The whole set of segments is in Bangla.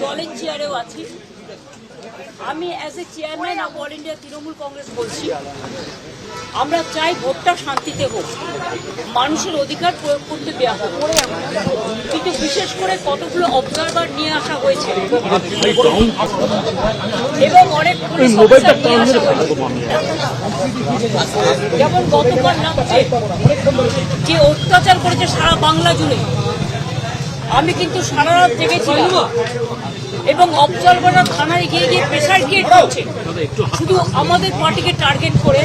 দলের চেয়ারেও আছি। আমি as a chairman of all India Trinamool Congress বলছি, আমরা চাই ভোটটা শান্তিতে হোক, মানুষের অধিকার প্রয়োগ করতে দেওয়া হোক। কিন্তু বিশেষ করে কতগুলো অবজারভার নিয়ে আসা হয়েছে এবং অনেক পুলিশ অফিসার নিয়ে আসা হয়েছে। যেমন গতকাল রাত্রে যে অত্যাচার করেছে সারা বাংলা জুড়ে, আমি কিন্তু সারা রাত জেগেছিলাম এবং অবজারভাররা থানায় গিয়ে গিয়ে প্রেসার ক্রিয়েট করছে শুধু আমাদের পার্টিকে টার্গেট করে।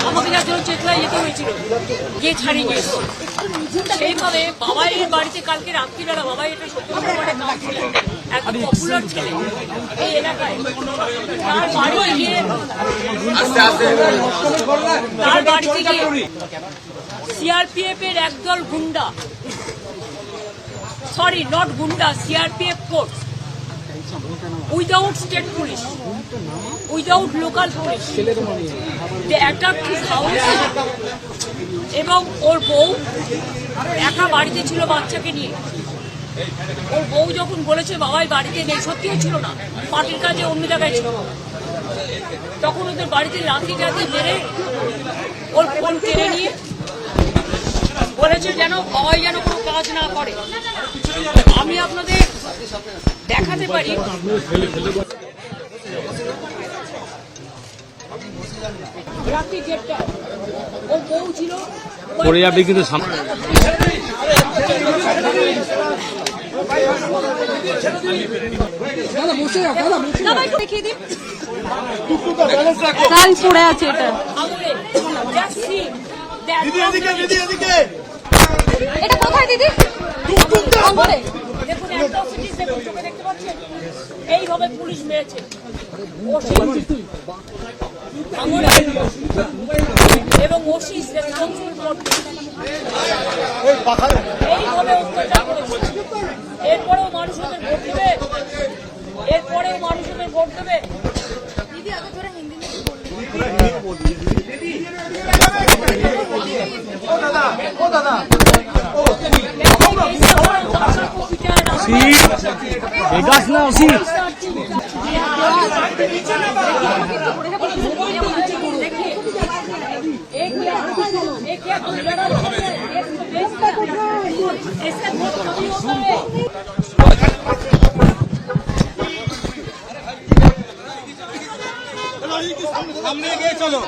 আমাকে যার জন্য চেতলায় যেতে হয়েছিল, গিয়ে ছাড়িয়ে গিয়েছিল। সেইভাবে বাবাইয়ের বাড়িতে কালকে রাত্রিবেলা, বাবাই এটা সত্যি কাউন্সিলর, এত পপুলার ছেলে এই এলাকায়, তার বাড়িতে গিয়ে সিআরপিএফ এর একদল গুন্ডা, সরি নট গুন্ডা, CRPF force, without state police, without local police, they attack his house. এবং ওর বউ একা বাড়িতে ছিল বাচ্চাকে নিয়ে। ওর বউ যখন বলেছে বাবাই বাড়িতে নেই, সত্যিও ছিল না, পার্টির কাজে অন্য জায়গায় ছিল, তখন ওদের বাড়িতে লাঠি জাতি মেরে ওর ফোন কেড়ে নিয়ে বলেছে যেন বাবাই যেন কোনো কাজ না করে। আমি আপনাদের দেখাতে পারি, রাত্রি 1:30 ওর বউ ছিল কিন্তু পড়ে আছে এটা। এটা কোথায় দিদি? এইভাবে পুলিশ মেরেছে এবং ওসিস এইভাবে অত্যাচার করেছে। এরপরেও মানুষ ওদের ভোট দেবে, এরপরেও মানুষ ওদের ভোট দেবে। দিদি আগে ধরে হিন্দি সামনে গিয়ে চলো।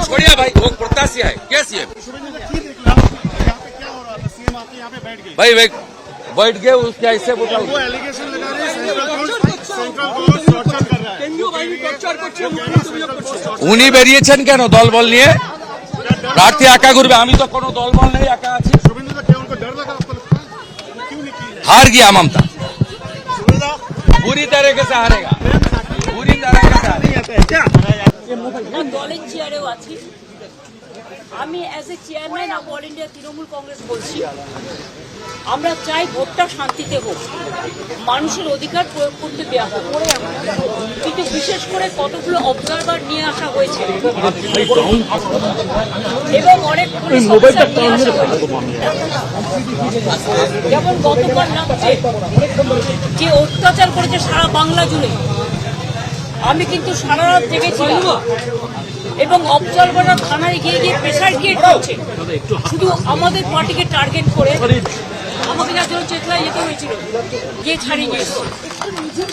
छोड़िए भाई, वो प्रत्याशी है क्या सीएम? भाई बैठ गए उसके ऐसे बताओ। উনি বেরিয়েছেন কেন দলবল নিয়ে? প্রার্থী একা ঘুরবে, আমি তো কোনো দলবল নেই, একা আছি। हार गया ममता, पूरी तरीके से हारेगा, पूरी तरीके से हारेगा। দলের চেয়ারেও আছি। আমি as a chairman of all India Trinamool Congress বলছি, আমরা চাই ভোটটা শান্তিতে হোক, মানুষের অধিকার প্রয়োগ করতে দেওয়া হোক। কিন্তু বিশেষ করে কতগুলো অবজারভার নিয়ে আসা হয়েছে এবং অনেক পুলিশ অফিসার নিয়ে আসা হয়েছে। যেমন গতকাল রাত্রে যে অত্যাচার করেছে সারা বাংলা জুড়ে, আমি কিন্তু সারা রাত জেগেছিলাম এবং অবজারভাররা থানায় গিয়ে গিয়ে প্রেসার ক্রিয়েট করছে শুধু আমাদের পার্টিকে টার্গেট করে। আমাকে যার জন্য চেতলায় যেতে হয়েছিল, গিয়ে ছাড়িয়ে গিয়েছিল।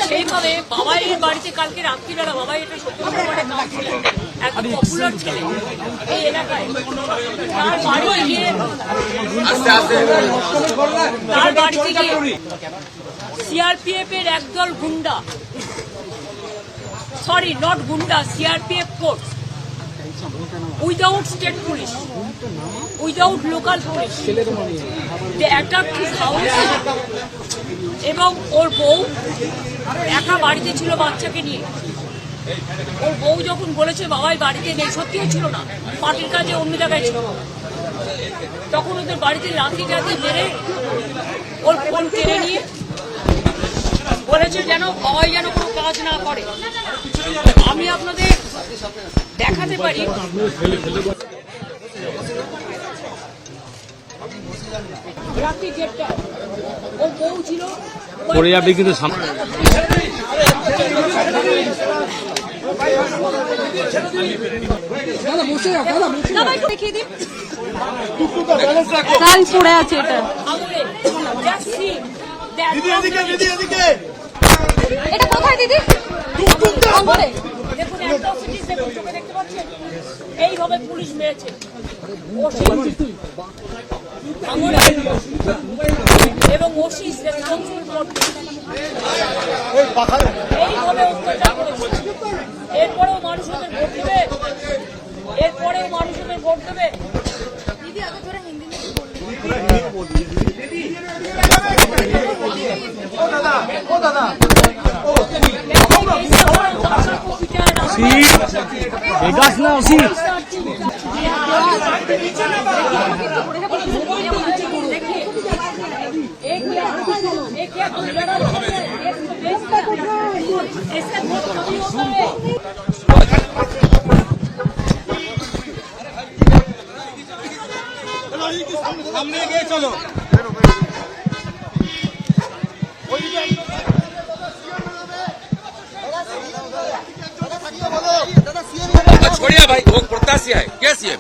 সেইভাবে বাবাইয়ের বাড়িতে কালকে রাত্রিবেলা, বাবাই এটা সত্যি কাউন্সিলর, এত পপুলার ছেলে এই এলাকায়, তার বাড়িতে গিয়ে সিআরপিএফ এর একদল গুন্ডা, সরি নট গুন্ডা, CRPF force, without state police, without local police, they attack his house. এবং ওর বউ একা বাড়িতে ছিল বাচ্চাকে নিয়ে। ওর বউ যখন বলেছে বাবাই বাড়িতে নেই, সত্যিও ছিল না, পার্টির কাজে অন্য জায়গায় ছিল, তখন ওদের বাড়িতে লাঠি জাতি মেরে ওর ফোন কেড়ে নিয়ে বলেছে যেন বাবাই যেন কোনো কাজ না করে। আমি আপনাদের দেখাতে পারি। রাত্রি 1:30 ও বউ ছিল পড়ে যাবে কিন্তু সামনে দাদা একটু দেখিয়ে দিন। পড়ে আছে এটা। এটা কোথায় দিদি? দেখুন atrocities দেখুন, চোখে দেখতে পাচ্ছেন? এইভাবে পুলিশ মেরেছে এবং ওসিস রেসপন্সিবল এইভাবে অত্যাচার করেছে। এরপরেও মানুষ ওদের ভোট দেবে, এরপরেও মানুষ ওদের ভোট দেবে। সামনে গিয়ে চলো छोड़िए भाई, वो प्रत्याशी है क्या सीएम?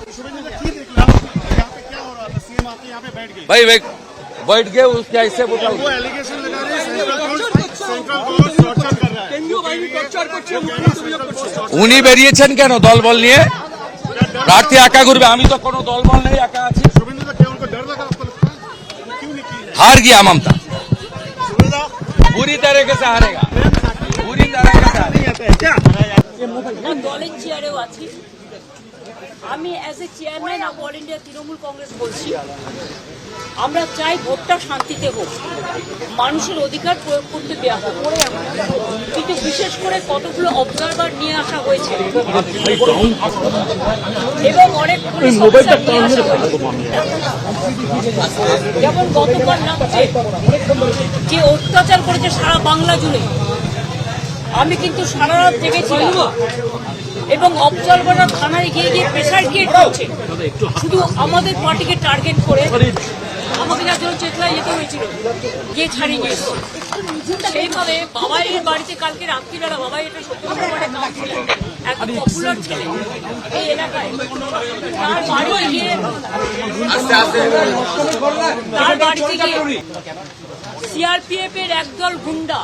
भाई बैठ गए उसके ऐसे बताओ। वो एलिगेशन लगा रहे हैं सेंट्रल गवर्नमेंट टॉर्चर कर रहा है। উনি বেরিয়েছেন কেন দলবল নিয়ে? প্রার্থী একা ঘুরবে, আমি তো কোনো দলবল নেই, একা আছি। शुभेंद्र दा क्या उनको डर लगा आपको लगता है? क्यों निकली है? हार गया ममता, शुभेंद्र पूरी तरीके से हारेगा, पूरी तरीके से हारेगा। क्या দলের চেয়ারেও আছি আমি, as a chairman of all India Trinamool Congress বলছি, আমরা চাই ভোটটা শান্তিতে হোক, মানুষের অধিকার প্রয়োগ করতে দেওয়া হোক। কিন্তু বিশেষ করে কতগুলো অবজারভার নিয়ে আসা হয়েছে এবং অনেক পুলিশ অফিসার নিয়ে আসা হয়েছে। যেমন গতকাল নামছে যে অত্যাচার করেছে সারা বাংলা জুড়ে, আমি কিন্তু সারা রাত জেগেছিলাম এবং অবজারভাররা থানায় গিয়ে গিয়ে প্রেসার ক্রিয়েট করছে শুধু আমাদের পার্টিকে টার্গেট করে। আমাকে যার জন্য চেতলায় যেতে হয়েছিল, গিয়ে ছাড়িয়ে গিয়েছে। সেইভাবে বাবাইয়ের বাড়িতে কালকে রাত্রিবেলা, বাবাই এটা সত্যি কাউন্সিলর, এত পপুলার ছেলে এই এলাকায়, তার বাড়িতে গিয়ে সিআরপিএফ এর একদল গুন্ডা,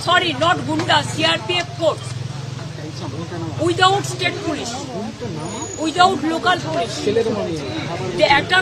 সরি নট গুন্ডা, CRPF force, without state police, without local police, they attack